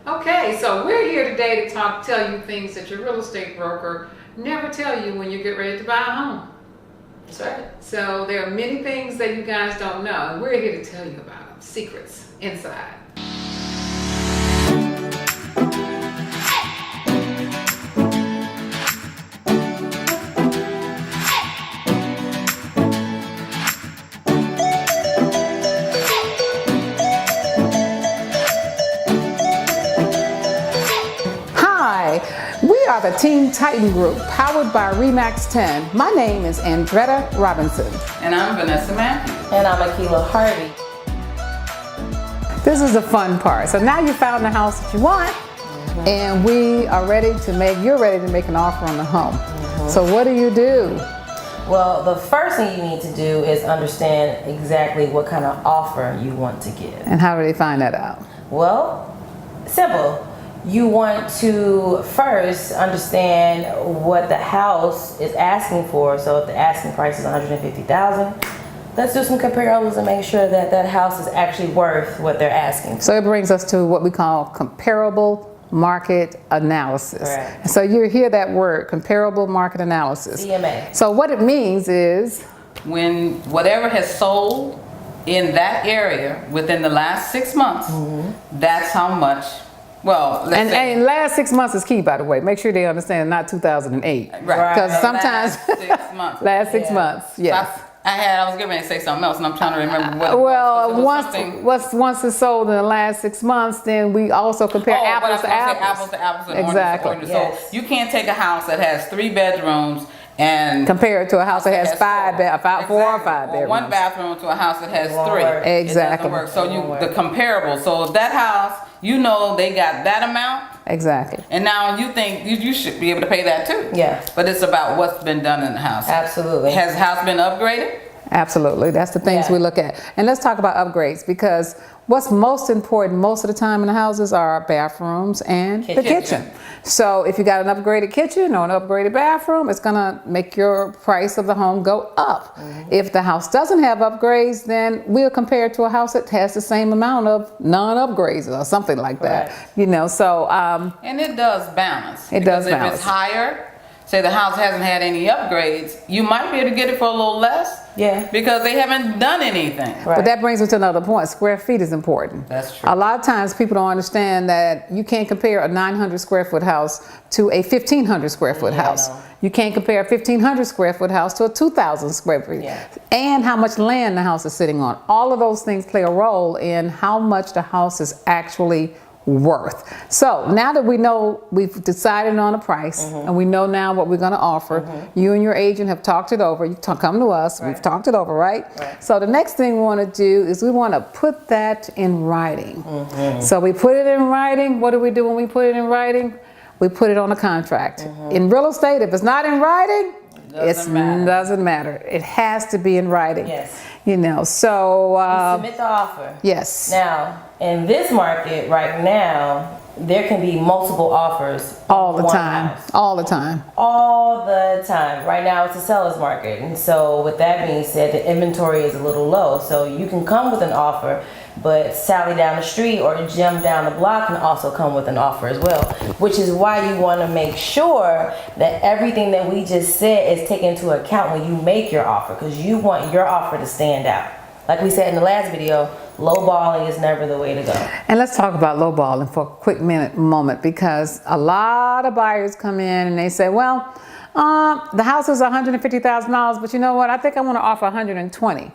Okay, so we're here today to tell you things that your real estate broker never tell you when you get ready to buy a home. That's right. So there are many things that you guys don't know, and we're here to tell you about them, secrets inside. We are the Team Titan Group, powered by RE/MAX 10. My name is Andretta Robinson. And I'm Vanessa Matthews. And I'm Akila Harvey. This is the fun part. So now you found the house that you want, and we are you're ready to make an offer on the home. So what do you do? Well, the first thing you need to do is understand exactly what kind of offer you want to give. And how do they find that out? Well, simple. You want to first understand what the house is asking for. So if the asking price is $150,000, let's do some comparables and make sure that that house is actually worth what they're asking for. So it brings us to what we call comparable market analysis. Correct. So you hear that word, comparable market analysis. CMA. So what it means is When whatever has sold in that area within the last 6 months, that's how much. Well, let's say, and last 6 months is key, by the way. Make sure they understand, not 2008. right? Because Right. sometimes last 6 months. last 6 Yeah. months, yes. I was getting ready to say something else, and I'm trying to remember what. Well, it was something- once it's sold in the last 6 months, then we also compare but I apples was to gonna say apples. apples to apples and Exactly. oranges to oranges. Yes. So you can't take a house that has 3 bedrooms and Compare it to a house that has four or five Or bedrooms. one bathroom to a house that has Won't 3. work. Exactly. It doesn't work. So Won't the work. comparable. So if that house, you know they got that amount, Exactly. and now you think you should be able to pay that too. Yeah. But it's about what's been done in the house. Absolutely. Has the house been upgraded? Absolutely. That's the things Yeah. we look at. And let's talk about upgrades, because what's most important most of the time in the houses are bathrooms and the Kitchen. kitchen. So if you got an upgraded kitchen or an upgraded bathroom, it's gonna make your price of the home go up. If the house doesn't have upgrades, then we'll compare it to a house that has the same amount of non-upgrades or something like that. Correct. You know, so And it does balance. It does Because balance. if it's higher, say the house hasn't had any upgrades, you might be able to get it for a little less. Yeah. Because they haven't done anything. Right. But that brings me to another point. Square feet is important. That's true. A lot of times people don't understand that you can't compare a 900 square foot house to a 1,500 square foot Yeah, I house. know. You can't compare a 1,500 square foot house to a 2,000 square feet. Yeah. And how much land the house is sitting on. All of those things play a role in how much the house is actually worth. So now that we know, we've decided on a price, and we know now what we're going to offer, you and your agent have talked it over. You come to us, we've talked it over, right? So the next thing we want to do is we want to put that in writing. So we put it in writing. What do we do when we put it in writing? We put it on a contract. In real estate, if it's not in writing, Doesn't matter. doesn't matter. It has to be in writing. Yes. You know, so Submit the offer. yes. Now, in this market right now, there can be multiple offers. All the on one time. house. All the time. All the time. Right now, it's a seller's market. And so, with that being said, the inventory is a little low. So, you can come with an offer, but Sally down the street or Jim down the block can also come with an offer as well. Which is why you want to make sure that everything that we just said is taken into account when you make your offer, because you want your offer to stand out. Like we said in the last video, lowballing is never the way to go. And let's talk about lowballing for a quick moment, because a lot of buyers come in and they say, well, the house is $150,000, but you know what? I think I want to offer 120,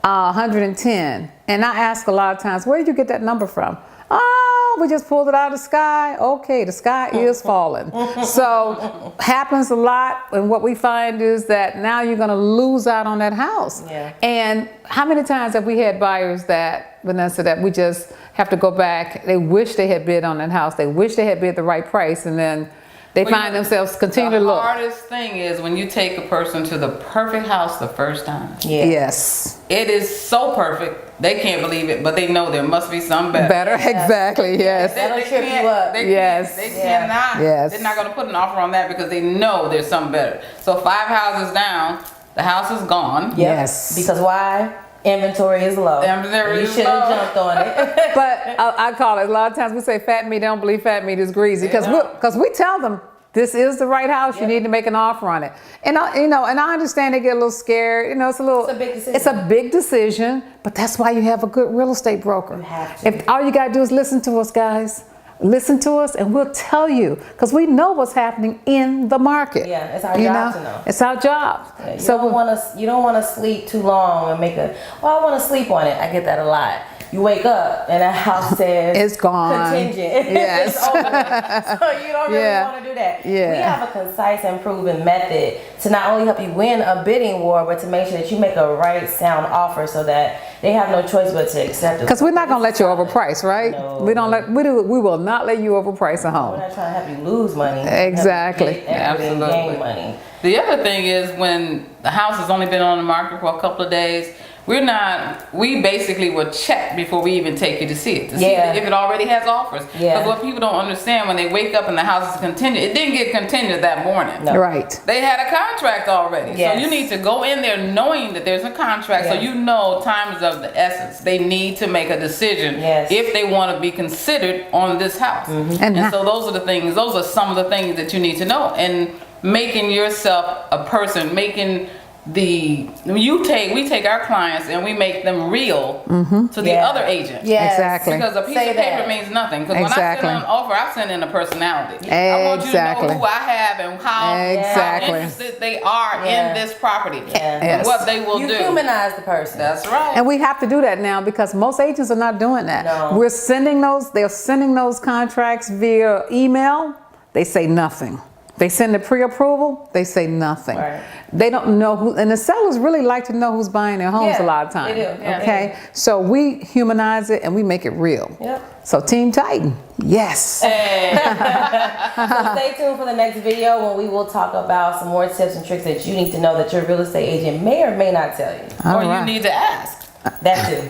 110. And I ask a lot of times, where did you get that number from? Oh, we just pulled it out of the sky. Okay, the sky is falling. So happens a lot, and what we find is that now you're going to lose out on that house. Yeah. And how many times have we had buyers that, Vanessa, that we just have to go back, they wish they had bid on that house, they wish they had bid the right price, and then they Well, find themselves continue to The look. hardest thing is when you take a person to the perfect house the first time. Yeah. Yes. It is so perfect, they can't believe it, but they know there must be some better. Better, exactly, yes. That'll trip you up. They Yes. They Yeah. cannot. Yes. They're not going to put an offer on that because they know there's something better. So 5 houses down, the house is gone. Yep. Yes. Because why? Inventory is low. Inventory You is should have low. jumped on it. But I call it, a lot of times we say fat meat, don't believe fat meat is greasy. Because we tell them, this is the right house. You Yep. need to make an offer on it. And I understand they get a little scared. It's a big decision. It's a big decision, but that's why you have a good real estate broker. You have to. If all you gotta do is listen to us, guys. Listen to us, and we'll tell you, because we know what's happening in the market. Yeah, it's our job to know. It's our job. Yeah, you don't want to sleep too long and I want to sleep on it. I get that a lot. You wake up and the house says It's gone. contingent. Yes. It's over. So you don't really Yeah. want to do that. Yeah. We have a concise and proven method to not only help you win a bidding war, but to make sure that you make a right sound offer so that they have no choice but to accept it. Because we're not gonna let you overprice, right? No. We will not let you overprice a We're home. not trying to help you lose money. Exactly. Everything Absolutely. gain money. The other thing is when the house has only been on the market for a couple of days, we basically will check before we even take you to see it, to see Yeah. if it already has offers. Yeah. Because what people don't understand when they wake up and the house is continued, it didn't get continued that morning. No. Right. They had a contract already. Yes. So you need to go in there knowing that there's a contract so Yeah. you know time is of the essence. They need to make a decision Yes. if they want to be considered on this house. And And so those are some of the things that you need to know. And making yourself a person, we take our clients and we make them real to the Yeah. other agent. Yes. Exactly. Because a piece Say of paper that. means nothing. Because when I Exactly. send an offer, I send in a personality. I want you to Exactly. know who I have and how Exactly. interested they are Yeah. in this property. Yeah. And Yes. what they will You do. humanize the person. That's right. And we have to do that now because most agents are not doing that. No. They're sending those contracts via email. They say nothing. They send the pre-approval, they say nothing. Right. They don't know who, and the sellers really like to know who's buying their homes Yeah, a lot of times. they do. Yeah, Okay, so we humanize it and we make it real. Yep. So Team Titan, yes. So stay tuned for the next video when we will talk about some more tips and tricks that you need to know that your real estate agent may or may not tell you. All or you right. need to ask. That too.